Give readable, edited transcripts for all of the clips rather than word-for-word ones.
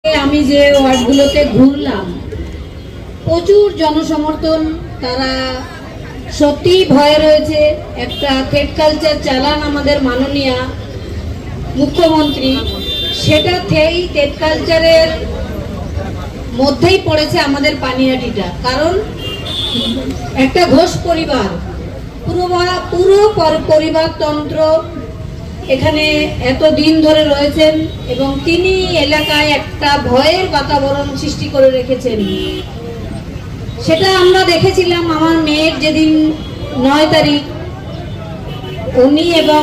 আমি যে ওয়ার্ডগুলোতে ঘুরলাম প্রচুর জনসমর্থন, তারা সত্যি ভয় রয়েছে। একটা থ্রেড কালচার চালান আমাদের মাননীয় মুখ্যমন্ত্রী, সেটা থেকেই থ্রেড কালচারের মধ্যেই পড়েছে আমাদের পানিহাটিটা। কারণ একটা ঘোষ পরিবার, পুরো পরিবারতন্ত্র এখানে এতদিন ধরে রয়েছেন এবং তিনি এলাকায় একটা ভয়ের বাতাবরণ সৃষ্টি করে রেখেছেন। সেটা আমরা দেখেছিলাম আমার মেয়ের যেদিন 9 তারিখ, উনি এবং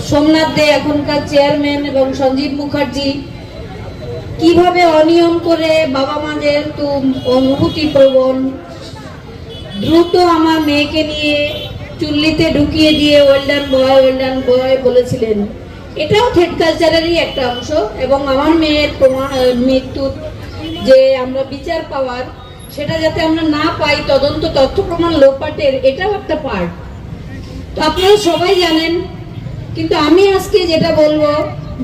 সোমনাথ দে এখনকার চেয়ারম্যান এবং সঞ্জীব মুখার্জি কিভাবে অনিয়ম করে বাবা মাদের তো অনুভূতি প্রবণ দ্রুত আমার মেয়েকে নিয়ে চুল্লিতে ঢুকিয়ে দিয়ে ওয়েলডান বয় বলেছিলেন। এটাও থ্রেড কালচারেরই একটা অংশ এবং আমার মেয়ের মৃত্যুর যে আমরা বিচার পাওয়ার, সেটা যাতে আমরা না পাই, তদন্ত তথ্য প্রমাণ লোপাটের, এটাও একটা পার্ট। তো আপনারা সবাই জানেন, কিন্তু আমি আজকে যেটা বলবো,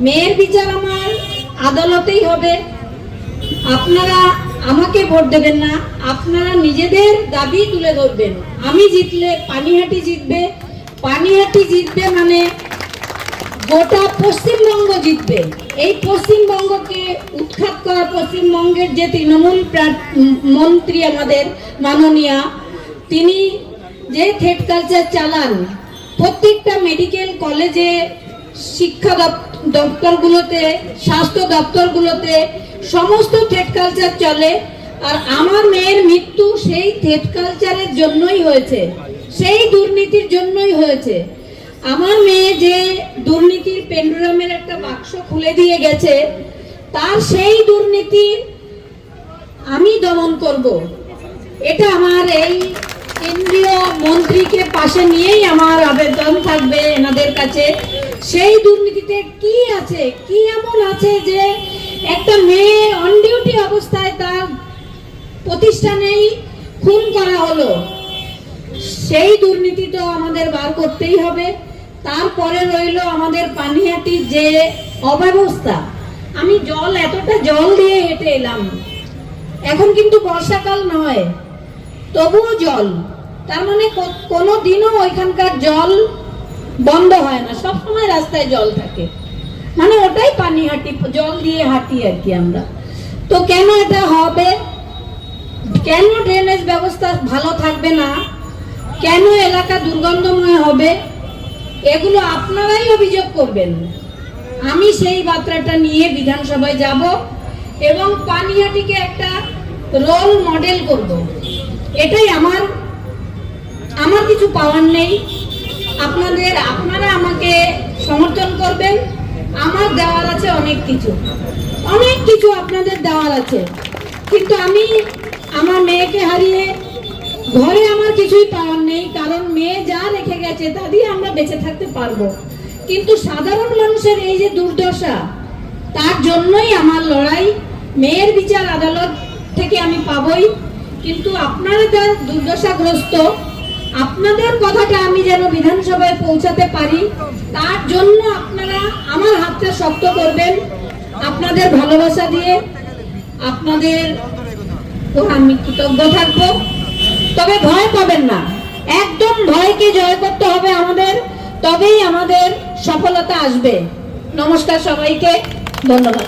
মেয়ের বিচার আমার আদালতেই হবে। আপনারা আমাকে ভোট দেবেন না, আপনারা নিজেদের দাবি তুলে ধরবেন। আমি জিতলে পানিহাটি জিতবে, পানিহাটি জিতবে মানে গোটা পশ্চিমবঙ্গ জিতবে। এই পশ্চিমবঙ্গকে উৎখাত করা, পশ্চিমবঙ্গের যে তৃণমূল মন্ত্রী আমাদের মাননীয়া, তিনি যে থ্রেড কালচার চালান, প্রত্যেকটা মেডিকেল কলেজে, শিক্ষা দপ্তরগুলোতে, স্বাস্থ্য দপ্তরগুলোতে সমস্ত থ্রেড কালচার চলে। আর আমার মেয়ের মৃত্যু সেই থ্রেড কালচারের জন্যই হয়েছে, সেই দুর্নীতির জন্যই হয়েছে। আমার মেয়ে যে দুর্নীতির পেন্ডুলামের একটা বাক্স খুলে দিয়ে গেছে, তার সেই দুর্নীতি আমি দমন করব। এটা আমার এই কেন্দ্রীয় মন্ত্রীকে পাশে নিয়েই আমার আবেদন থাকবে এনাদের কাছে। সেই দুর্নীতিতে কি আছে, কি এমন আছে যে একটা মেয়ে অন ডিউটি অবস্থায় তার প্রতিষ্ঠানেই খুন করা হলো? সেই দুর্নীতি তো আমাদের বার করতেই হবে। তারপরে রইল আমাদের পানিহাটির যে অব্যবস্থা। আমি এতটা জল দিয়ে হেঁটে এলাম, এখন কিন্তু বর্ষাকাল নয়, তবুও জল। তার মানে কোনো দিনও ওইখানকার জল বন্ধ হয় না, সবসময় রাস্তায় জল থাকে। মানে ওটাই পানিহাটি, জল দিয়ে হাঁটি আর কি আমরা। তো কেন এটা হবে? কেন ড্রেনেজ ব্যবস্থা ভালো থাকবে না? কেন এলাকা দুর্গন্ধময় হবে? এগুলো আপনারাই অভিযোগ করবেন। আমি সেই বার্তাটা নিয়ে বিধানসভায় যাব এবং পানিহাটিকে একটা রোল মডেল করব। এটাই আমার কিছু পাওয়ার নেই। আপনারা আমাকে সমর্থন করবেন। আমার দেওয়ার আছে অনেক কিছু আপনাদের দেওয়ার আছে, কিন্তু আমি আমার মেয়েকে হারিয়ে ঘরে আমার কিছুই পাওয়ার নেই। কারণ মেয়ে যা রেখে গেছে তা দিয়ে আমরা বেঁচে থাকতে পারবো, কিন্তু সাধারণ মানুষের এই যে দুর্দশা, তার জন্যই আমার লড়াই। মেয়ের বিচার আদালত থেকে আমি পাবই, কিন্তু আপনারা যারা দুর্দশাগ্রস্ত, আপনাদের কথাটা আমি যেন বিধানসভায় পৌঁছাতে পারি, তার জন্য আপনারা আমার হাতটা শক্ত করবেন আপনাদের ভালোবাসা দিয়ে। আপনাদের আমি কৃতজ্ঞ থাকবো। তবে ভয় পাবেন না, একদম ভয়কে জয় করতে হবে আমাদের, তবেই আমাদের সফলতা আসবে। নমস্কার সবাইকে, ধন্যবাদ।